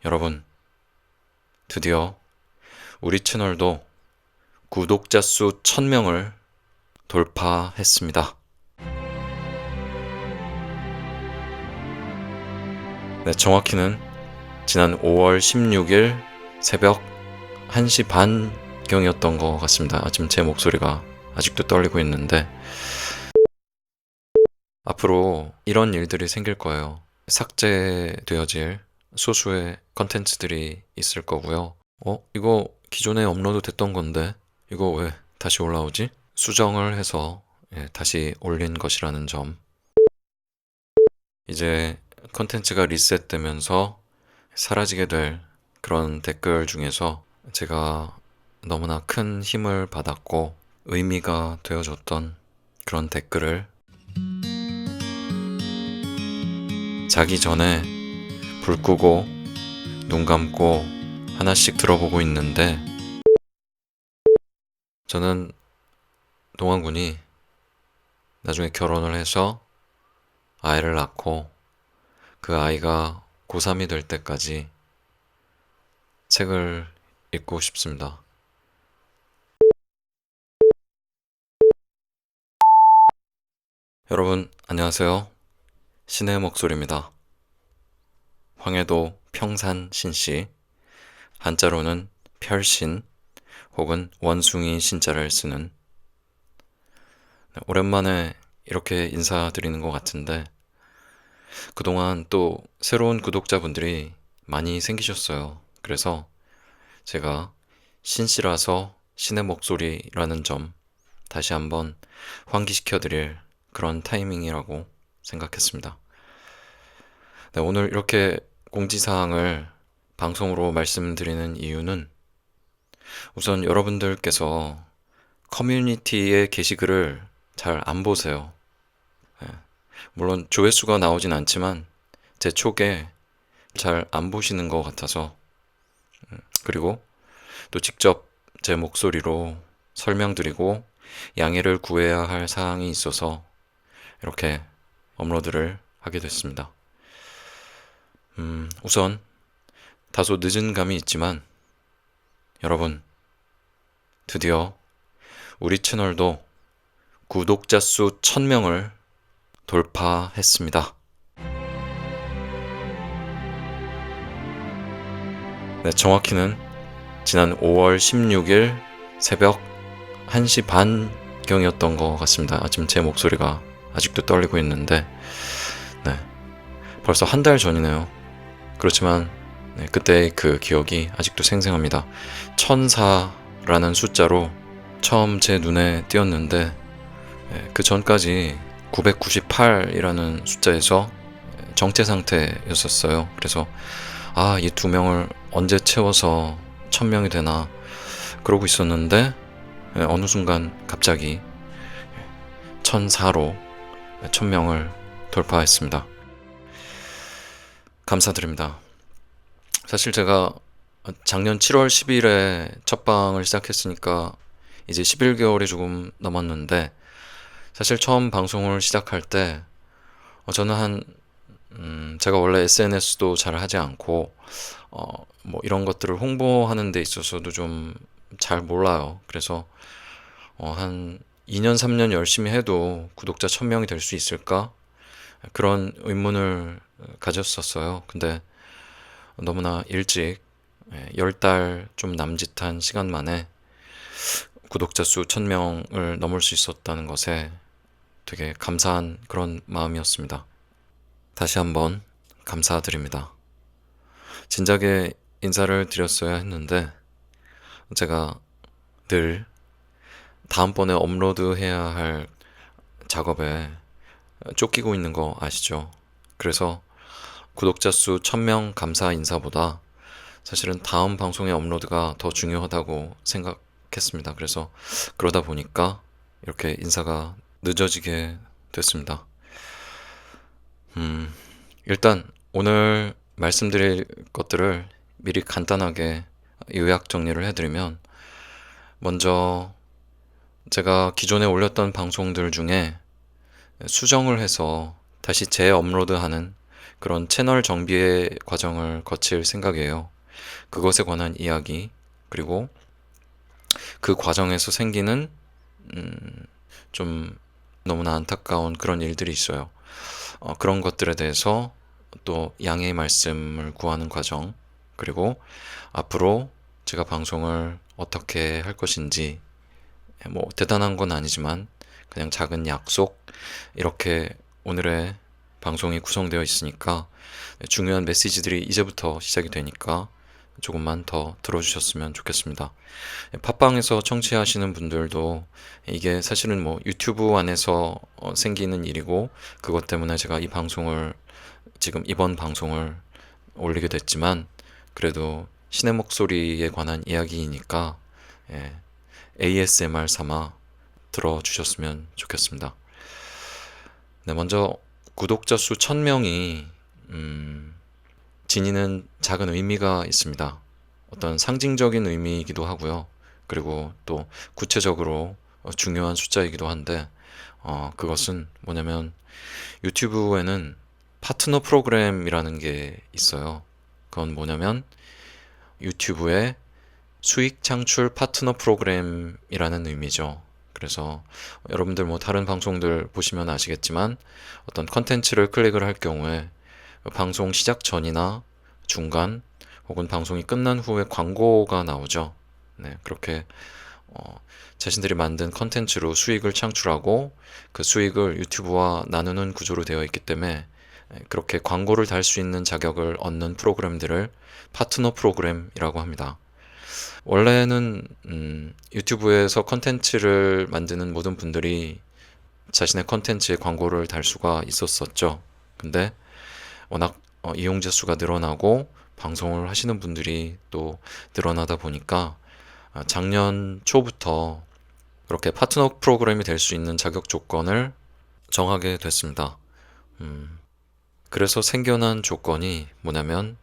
여러분, 드디어 우리 채널도 구독자 수 1000명을 돌파했습니다. 네, 정확히는 지난 5월 16일 새벽 1시 반경이었던 것 같습니다. 지금 제 목소리가 아직도 떨리고 있는데 앞으로 이런 일들이 생길 거예요. 삭제되어질 소수의 컨텐츠들이 있을 거고요. 이거 기존에 업로드 됐던 건데 이거 왜 다시 올라오지? 수정을 해서 다시 올린 것이라는 점. 이제 컨텐츠가 리셋되면서 사라지게 될 그런 댓글 중에서 제가 너무나 큰 힘을 받았고 의미가 되어줬던 그런 댓글을 자기 전에 불 끄고 눈 감고 하나씩 들어보고 있는데 저는 동환군이 나중에 결혼을 해서 아이를 낳고 그 아이가 고3이 될 때까지 책을 읽고 싶습니다. 여러분, 안녕하세요. 신의 목소리입니다. 황해도 평산 신씨, 한자로는 별신 혹은 원숭이 신자를 쓰는 오랜만에 이렇게 인사드리는 것 같은데 그동안 또 새로운 구독자분들이 많이 생기셨어요. 그래서 제가 신씨라서 신의 목소리라는 점 다시 한번 환기시켜드릴 그런 타이밍이라고 생각했습니다. 네, 오늘 이렇게 공지사항을 방송으로 말씀드리는 이유는 우선 여러분들께서 커뮤니티의 게시글을 잘 안 보세요. 물론 조회수가 나오진 않지만 제 촉에 잘 안 보시는 것 같아서 그리고 또 직접 제 목소리로 설명드리고 양해를 구해야 할 사항이 있어서 이렇게 업로드를 하게 됐습니다. 우선 다소 늦은 감이 있지만 여러분, 드디어 우리 채널도 구독자 수 1000명을 돌파했습니다. 네, 정확히는 지난 5월 16일 새벽 1시 반경이었던 것 같습니다. 지금 제 목소리가 아직도 떨리고 있는데 네, 벌써 한 달 전이네요. 그렇지만 그때의 그 기억이 아직도 생생합니다. 1004라는 숫자로 처음 제 눈에 띄었는데 그 전까지 998이라는 숫자에서 정체 상태였었어요. 그래서 이 두 명을 언제 채워서 1000명이 되나 그러고 있었는데 어느 순간 갑자기 1004로 1000명을 돌파했습니다. 감사드립니다. 사실 제가 작년 7월 10일에 첫 방을 시작했으니까 이제 11개월이 조금 넘었는데 사실 처음 방송을 시작할 때 저는 제가 원래 SNS도 잘 하지 않고 뭐 이런 것들을 홍보하는 데 있어서도 좀 잘 몰라요. 그래서 한 2년 3년 열심히 해도 구독자 1000명이 될 수 있을까? 그런 의문을 가졌었어요. 근데 너무나 일찍 10달 좀 남짓한 시간 만에 구독자 수 1000명을 넘을 수 있었다는 것에 되게 감사한 그런 마음이었습니다. 다시 한번 감사드립니다. 진작에 인사를 드렸어야 했는데 제가 늘 다음번에 업로드해야 할 작업에 쫓기고 있는 거 아시죠? 그래서 구독자 수 1000명 감사 인사보다 사실은 다음 방송의 업로드가 더 중요하다고 생각했습니다. 그래서 그러다 보니까 이렇게 인사가 늦어지게 됐습니다. 일단 오늘 말씀드릴 것들을 미리 간단하게 요약 정리를 해드리면 먼저 제가 기존에 올렸던 방송들 중에 수정을 해서 다시 재업로드하는 그런 채널 정비의 과정을 거칠 생각이에요. 그것에 관한 이야기, 그리고 그 과정에서 생기는 좀 너무나 안타까운 그런 일들이 있어요. 그런 것들에 대해서 또 양해의 말씀을 구하는 과정, 그리고 앞으로 제가 방송을 어떻게 할 것인지, 뭐 대단한 건 아니지만 그냥 작은 약속, 이렇게 오늘의 방송이 구성되어 있으니까 중요한 메시지들이 이제부터 시작이 되니까 조금만 더 들어주셨으면 좋겠습니다. 팟빵에서 청취하시는 분들도 이게 사실은 뭐 유튜브 안에서 생기는 일이고, 그것 때문에 제가 이 방송을, 지금 이번 방송을 올리게 됐지만, 그래도 신의 목소리에 관한 이야기이니까 ASMR 삼아 들어주셨으면 좋겠습니다. 네, 먼저 구독자 수 1000명이 지니는 작은 의미가 있습니다. 어떤 상징적인 의미이기도 하고요. 그리고 또 구체적으로 중요한 숫자이기도 한데, 그것은 뭐냐면 유튜브에는 파트너 프로그램이라는 게 있어요. 그건 뭐냐면 유튜브의 수익 창출 파트너 프로그램이라는 의미죠. 그래서 여러분들 뭐 다른 방송들 보시면 아시겠지만, 어떤 컨텐츠를 클릭을 할 경우에 방송 시작 전이나 중간, 혹은 방송이 끝난 후에 광고가 나오죠. 네, 그렇게 자신들이 만든 컨텐츠로 수익을 창출하고 그 수익을 유튜브와 나누는 구조로 되어 있기 때문에 그렇게 광고를 달 수 있는 자격을 얻는 프로그램들을 파트너 프로그램이라고 합니다. 원래는 유튜브에서 컨텐츠를 만드는 모든 분들이 자신의 컨텐츠에 광고를 달 수가 있었었죠. 근데 워낙 이용자 수가 늘어나고 방송을 하시는 분들이 또 늘어나다 보니까 작년 초부터 그렇게 파트너 프로그램이 될 수 있는 자격 조건을 정하게 됐습니다. 그래서 생겨난 조건이 뭐냐면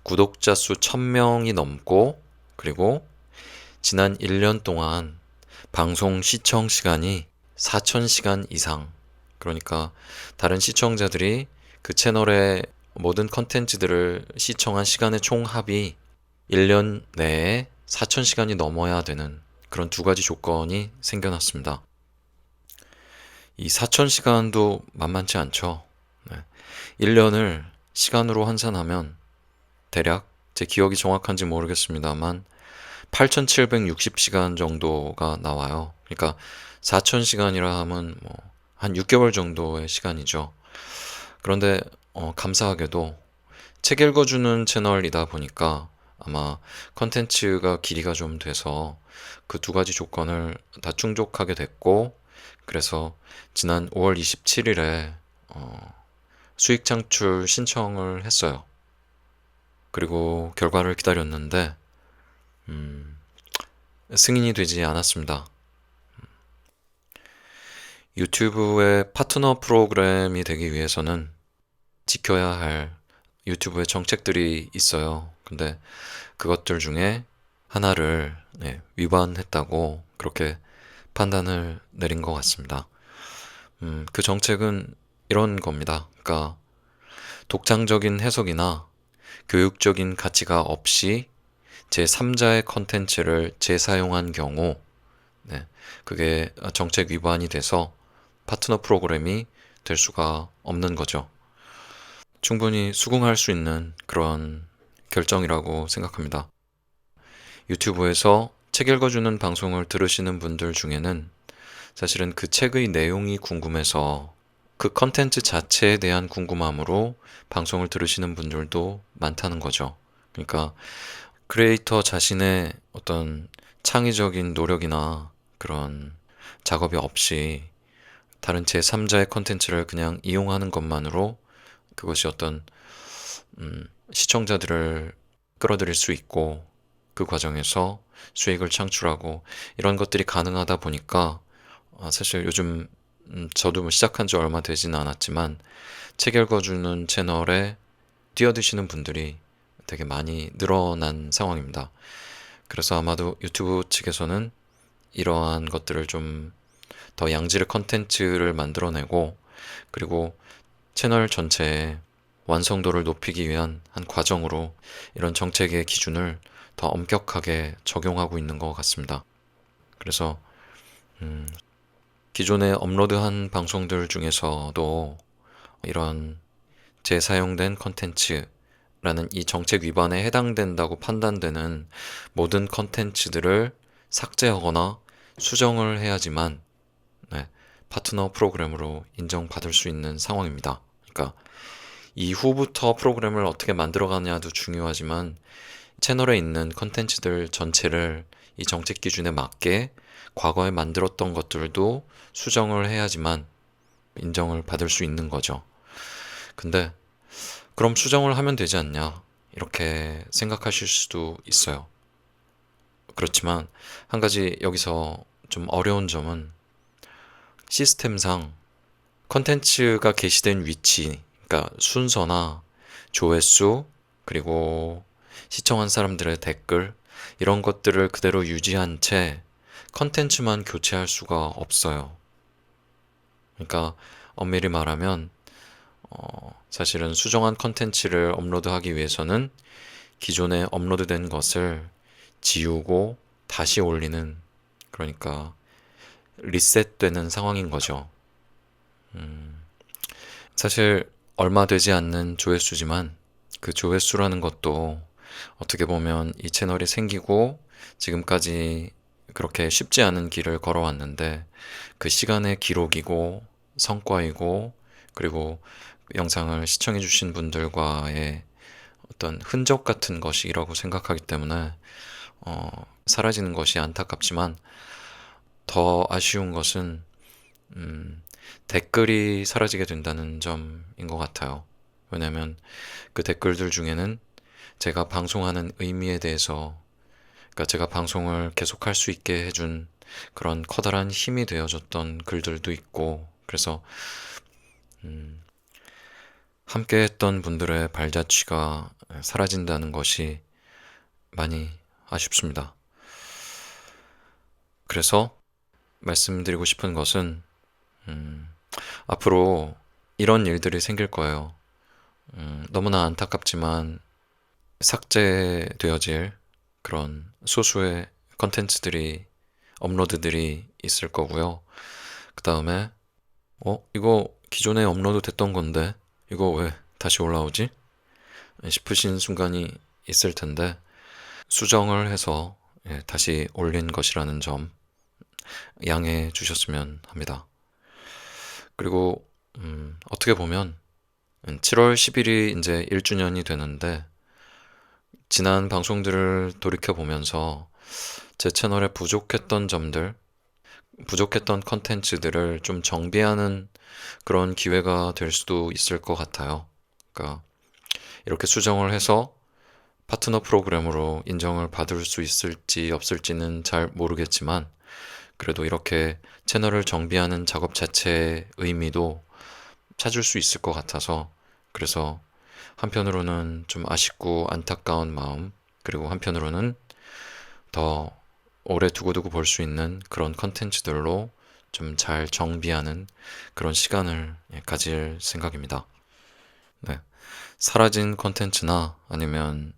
구독자 수 1000명이 넘고, 그리고 지난 1년 동안 방송 시청 시간이 4000시간 이상, 그러니까 다른 시청자들이 그 채널의 모든 컨텐츠들을 시청한 시간의 총합이 1년 내에 4000시간이 넘어야 되는 그런 두 가지 조건이 생겨났습니다. 이 4000시간도 만만치 않죠. 1년을 시간으로 환산하면 대략, 제 기억이 정확한지 모르겠습니다만 8760시간 정도가 나와요. 그러니까 4000시간이라 하면 뭐 한 6개월 정도의 시간이죠. 그런데 감사하게도 책 읽어주는 채널이다 보니까 아마 컨텐츠가 길이가 좀 돼서 그 두 가지 조건을 다 충족하게 됐고, 그래서 지난 5월 27일에 수익 창출 신청을 했어요. 그리고 결과를 기다렸는데 승인이 되지 않았습니다. 유튜브의 파트너 프로그램이 되기 위해서는 지켜야 할 유튜브의 정책들이 있어요. 근데 그것들 중에 하나를 위반했다고 그렇게 판단을 내린 것 같습니다. 그 정책은 이런 겁니다. 그러니까 독창적인 해석이나 교육적인 가치가 없이 제3자의 컨텐츠를 재사용한 경우, 그게 정책 위반이 돼서 파트너 프로그램이 될 수가 없는 거죠. 충분히 수긍할 수 있는 그런 결정이라고 생각합니다. 유튜브에서 책 읽어주는 방송을 들으시는 분들 중에는 사실은 그 책의 내용이 궁금해서 그 컨텐츠 자체에 대한 궁금함으로 방송을 들으시는 분들도 많다는 거죠. 그러니까 크리에이터 자신의 어떤 창의적인 노력이나 그런 작업이 없이 다른 제3자의 컨텐츠를 그냥 이용하는 것만으로 그것이 어떤 시청자들을 끌어들일 수 있고, 그 과정에서 수익을 창출하고, 이런 것들이 가능하다 보니까 사실 요즘 저도 뭐 시작한 지 얼마 되진 않았지만 책 읽어주는 채널에 뛰어드시는 분들이 되게 많이 늘어난 상황입니다. 그래서 아마도 유튜브 측에서는 이러한 것들을 좀 더 양질의 컨텐츠를 만들어내고, 그리고 채널 전체에 완성도를 높이기 위한 한 과정으로 이런 정책의 기준을 더 엄격하게 적용하고 있는 것 같습니다. 그래서 기존에 업로드한 방송들 중에서도 이런 재사용된 컨텐츠라는 이 정책 위반에 해당된다고 판단되는 모든 컨텐츠들을 삭제하거나 수정을 해야지만 네, 파트너 프로그램으로 인정받을 수 있는 상황입니다. 그러니까 이후부터 프로그램을 어떻게 만들어가냐도 중요하지만 채널에 있는 컨텐츠들 전체를 이 정책 기준에 맞게 과거에 만들었던 것들도 수정을 해야지만 인정을 받을 수 있는 거죠. 근데 그럼 수정을 하면 되지 않냐? 이렇게 생각하실 수도 있어요. 그렇지만 한 가지 여기서 좀 어려운 점은 시스템상 컨텐츠가 게시된 위치, 그러니까 순서나 조회수, 그리고 시청한 사람들의 댓글, 이런 것들을 그대로 유지한 채 컨텐츠만 교체할 수가 없어요. 그러니까 엄밀히 말하면 사실은 수정한 컨텐츠를 업로드하기 위해서는 기존에 업로드된 것을 지우고 다시 올리는, 그러니까 리셋되는 상황인 거죠. 사실 얼마 되지 않는 조회수지만 그 조회수라는 것도 어떻게 보면 이 채널이 생기고 지금까지 그렇게 쉽지 않은 길을 걸어왔는데 그 시간의 기록이고 성과이고, 그리고 영상을 시청해주신 분들과의 어떤 흔적 같은 것이라고 생각하기 때문에 사라지는 것이 안타깝지만, 더 아쉬운 것은 댓글이 사라지게 된다는 점인 것 같아요. 왜냐면 그 댓글들 중에는 제가 방송하는 의미에 대해서, 그러니까 제가 방송을 계속할 수 있게 해준 그런 커다란 힘이 되어줬던 글들도 있고, 그래서 함께 했던 분들의 발자취가 사라진다는 것이 많이 아쉽습니다. 그래서 말씀드리고 싶은 것은 앞으로 이런 일들이 생길 거예요. 너무나 안타깝지만 삭제되어질 그런 소수의 컨텐츠들이, 업로드들이 있을 거고요. 그 다음에 이거 기존에 업로드 됐던 건데 이거 왜 다시 올라오지? 싶으신 순간이 있을 텐데, 수정을 해서 다시 올린 것이라는 점 양해해 주셨으면 합니다. 그리고 어떻게 보면 7월 10일이 이제 1주년이 되는데, 지난 방송들을 돌이켜보면서 제 채널에 부족했던 점들, 부족했던 컨텐츠들을 좀 정비하는 그런 기회가 될 수도 있을 것 같아요. 그러니까 이렇게 수정을 해서 파트너 프로그램으로 인정을 받을 수 있을지 없을지는 잘 모르겠지만, 그래도 이렇게 채널을 정비하는 작업 자체의 의미도 찾을 수 있을 것 같아서, 그래서 한편으로는 좀 아쉽고 안타까운 마음, 그리고 한편으로는 더 오래 두고두고 볼 수 있는 그런 컨텐츠들로 좀 잘 정비하는 그런 시간을 가질 생각입니다. 네. 사라진 컨텐츠나 아니면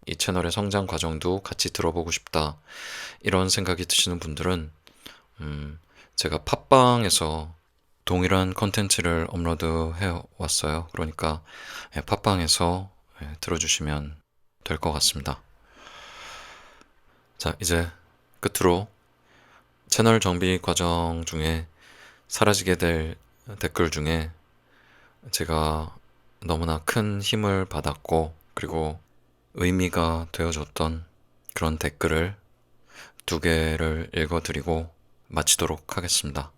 이 채널의 성장 과정도 같이 들어보고 싶다, 이런 생각이 드시는 분들은 제가 팟빵에서 동일한 컨텐츠를 업로드해 왔어요. 그러니까 팟빵에서 들어주시면 될 것 같습니다. 자, 이제 끝으로 채널 정비 과정 중에 사라지게 될 댓글 중에 제가 너무나 큰 힘을 받았고, 그리고 의미가 되어줬던 그런 댓글을 2개를 읽어드리고 마치도록 하겠습니다.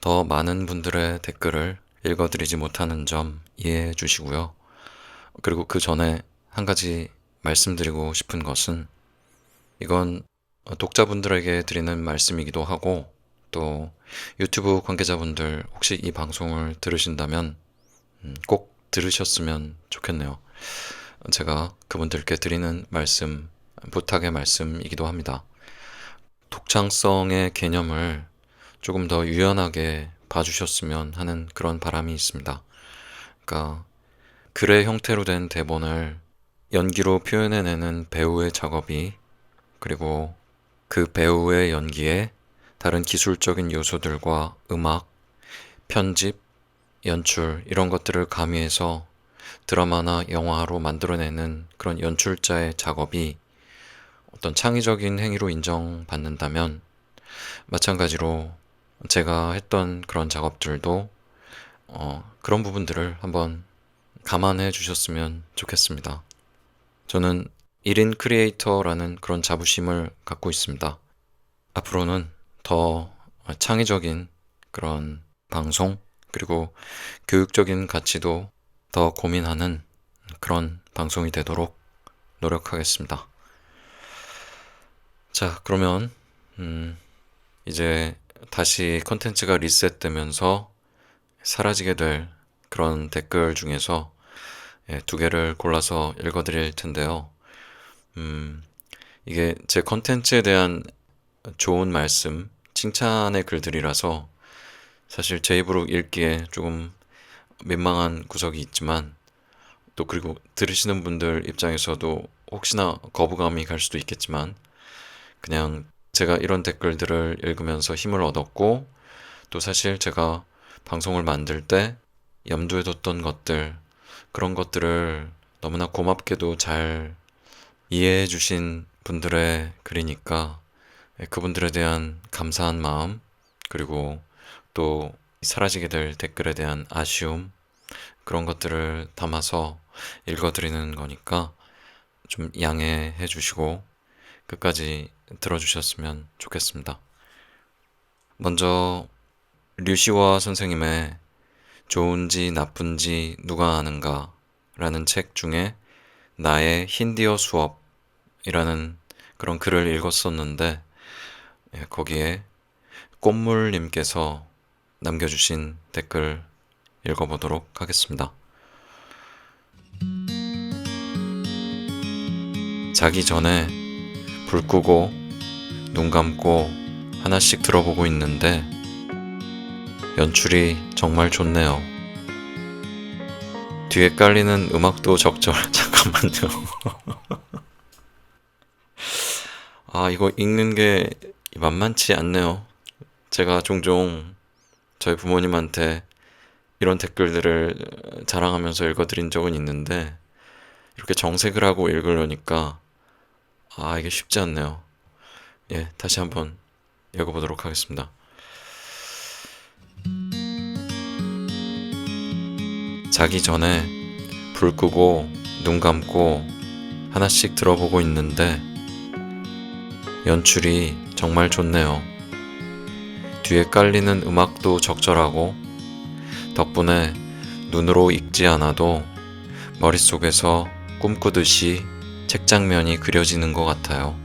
더 많은 분들의 댓글을 읽어드리지 못하는 점 이해해 주시고요. 그리고 그 전에 한 가지 말씀드리고 싶은 것은, 이건 독자분들에게 드리는 말씀이기도 하고, 또 유튜브 관계자분들 혹시 이 방송을 들으신다면 꼭 들으셨으면 좋겠네요. 제가 그분들께 드리는 말씀, 부탁의 말씀이기도 합니다. 독창성의 개념을 조금 더 유연하게 봐주셨으면 하는 그런 바람이 있습니다. 그러니까 글의 형태로 된 대본을 연기로 표현해내는 배우의 작업이, 그리고 그 배우의 연기에 다른 기술적인 요소들과 음악, 편집, 연출 이런 것들을 가미해서 드라마나 영화로 만들어내는 그런 연출자의 작업이 어떤 창의적인 행위로 인정받는다면, 마찬가지로 제가 했던 그런 작업들도 그런 부분들을 한번 감안해 주셨으면 좋겠습니다. 저는 1인 크리에이터라는 그런 자부심을 갖고 있습니다. 앞으로는 더 창의적인 그런 방송, 그리고 교육적인 가치도 더 고민하는 그런 방송이 되도록 노력하겠습니다. 자, 그러면 이제 다시 컨텐츠가 리셋되면서 사라지게 될 그런 댓글 중에서 두 개를 골라서 읽어드릴 텐데요. 이게 제 컨텐츠에 대한 좋은 말씀, 칭찬의 글들이라서 사실 제 입으로 읽기에 조금 민망한 구석이 있지만, 또 그리고 들으시는 분들 입장에서도 혹시나 거부감이 갈 수도 있겠지만, 그냥 제가 이런 댓글들을 읽으면서 힘을 얻었고, 또 사실 제가 방송을 만들 때 염두에 뒀던 것들, 그런 것들을 너무나 고맙게도 잘 이해해 주신 분들의 글이니까 그분들에 대한 감사한 마음, 그리고 또 사라지게 될 댓글에 대한 아쉬움, 그런 것들을 담아서 읽어드리는 거니까 좀 양해해 주시고 끝까지 들어주셨으면 좋겠습니다. 먼저 류시와 선생님의 좋은지 나쁜지 누가 아는가 라는 책 중에 나의 힌디어 수업이라는 그런 글을 읽었었는데, 거기에 꽃물님께서 남겨주신 댓글 읽어보도록 하겠습니다. 자기 전에 불 끄고 눈 감고 하나씩 들어보고 있는데 연출이 정말 좋네요. 뒤에 깔리는 음악도 적절. 잠깐만요. 이거 읽는 게 만만치 않네요. 제가 종종 저희 부모님한테 이런 댓글들을 자랑하면서 읽어드린 적은 있는데, 이렇게 정색을 하고 읽으려니까 이게 쉽지 않네요. 다시 한번 읽어보도록 하겠습니다. 자기 전에 불 끄고 눈 감고 하나씩 들어보고 있는데 연출이 정말 좋네요. 뒤에 깔리는 음악도 적절하고 덕분에 눈으로 읽지 않아도 머릿속에서 꿈꾸듯이 책 장면이 그려지는 것 같아요.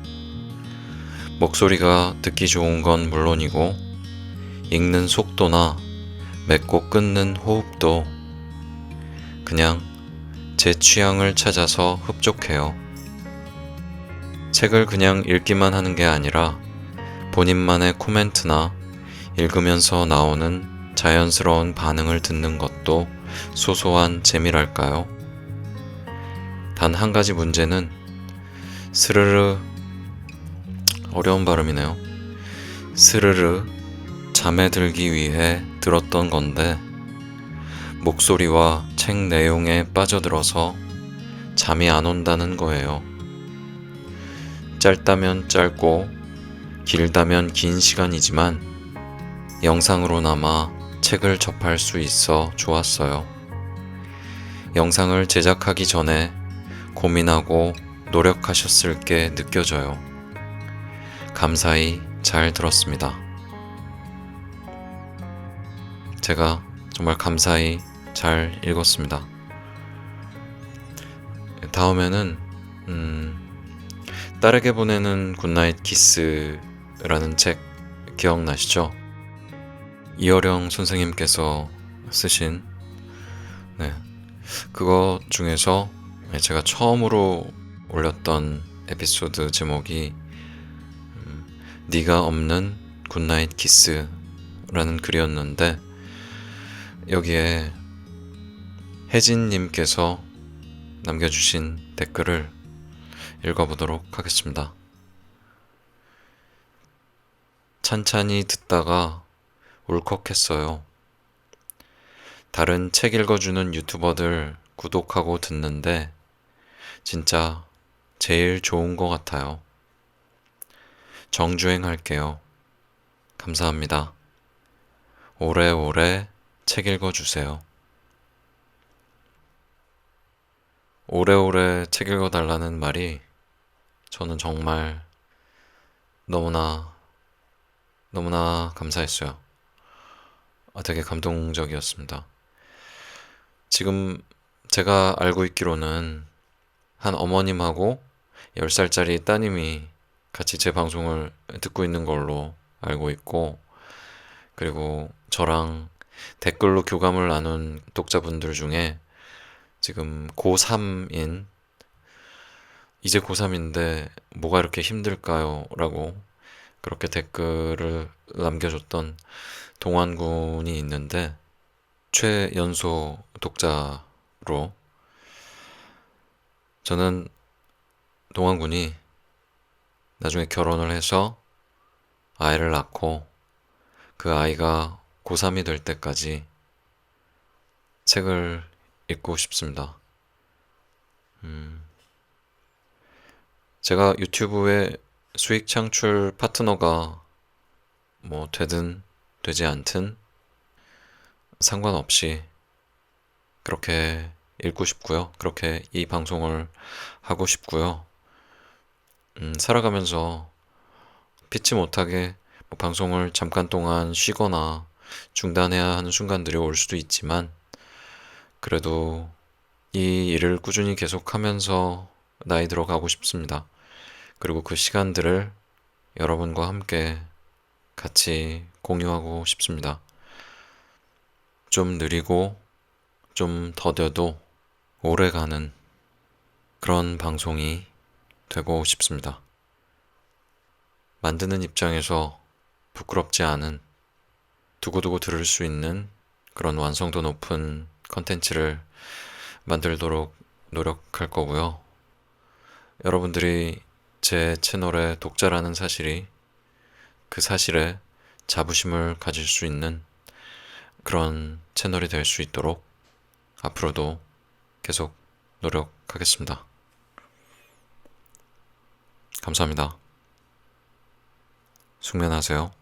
목소리가 듣기 좋은 건 물론이고 읽는 속도나 맺고 끊는 호흡도 그냥 제 취향을 찾아서 흡족해요. 책을 그냥 읽기만 하는 게 아니라 본인만의 코멘트나 읽으면서 나오는 자연스러운 반응을 듣는 것도 소소한 재미랄까요? 단 한 가지 문제는 스르르, 어려운 발음이네요. 스르르 잠에 들기 위해 들었던 건데 목소리와 책 내용에 빠져들어서 잠이 안 온다는 거예요. 짧다면 짧고 길다면 긴 시간이지만 영상으로나마 책을 접할 수 있어 좋았어요. 영상을 제작하기 전에 고민하고 노력하셨을 게 느껴져요. 감사히 잘 들었습니다. 제가 정말 감사히 잘 읽었습니다. 다음에는 딸에게 보내는 굿나잇 키스라는 책 기억나시죠? 이어령 선생님께서 쓰신 그거 중에서 제가 처음으로 올렸던 에피소드 제목이 네가 없는 굿나잇 키스라는 글이었는데, 여기에 혜진님께서 남겨주신 댓글을 읽어보도록 하겠습니다. 찬찬히 듣다가 울컥했어요. 다른 책 읽어주는 유튜버들 구독하고 듣는데 진짜 제일 좋은 것 같아요. 정주행 할게요. 감사합니다. 오래오래 책 읽어주세요. 오래오래 책 읽어달라는 말이 저는 정말 너무나 감사했어요. 되게 감동적이었습니다. 지금 제가 알고 있기로는 한 어머님하고 10살짜리 따님이 같이 제 방송을 듣고 있는 걸로 알고 있고, 그리고 저랑 댓글로 교감을 나눈 독자분들 중에 지금 고3인, 이제 고3인데 뭐가 이렇게 힘들까요? 라고 그렇게 댓글을 남겨줬던 동환군이 있는데, 최연소 독자로 저는 동환군이 나중에 결혼을 해서 아이를 낳고 그 아이가 고3이 될 때까지 책을 읽고 싶습니다. 제가 유튜브에 수익 창출 파트너가 뭐 되든 되지 않든 상관없이 그렇게 읽고 싶고요. 그렇게 이 방송을 하고 싶고요. 살아가면서 피치 못하게 뭐 방송을 잠깐 동안 쉬거나 중단해야 하는 순간들이 올 수도 있지만, 그래도 이 일을 꾸준히 계속하면서 나이 들어가고 싶습니다. 그리고 그 시간들을 여러분과 함께 같이 공유하고 싶습니다. 좀 느리고 좀 더뎌도 오래가는 그런 방송이 되고 싶습니다. 만드는 입장에서 부끄럽지 않은, 두고두고 들을 수 있는 그런 완성도 높은 컨텐츠를 만들도록 노력할 거고요. 여러분들이 제 채널의 독자라는 사실이, 그 사실에 자부심을 가질 수 있는 그런 채널이 될 수 있도록 앞으로도 계속 노력하겠습니다. 감사합니다. 숙면하세요.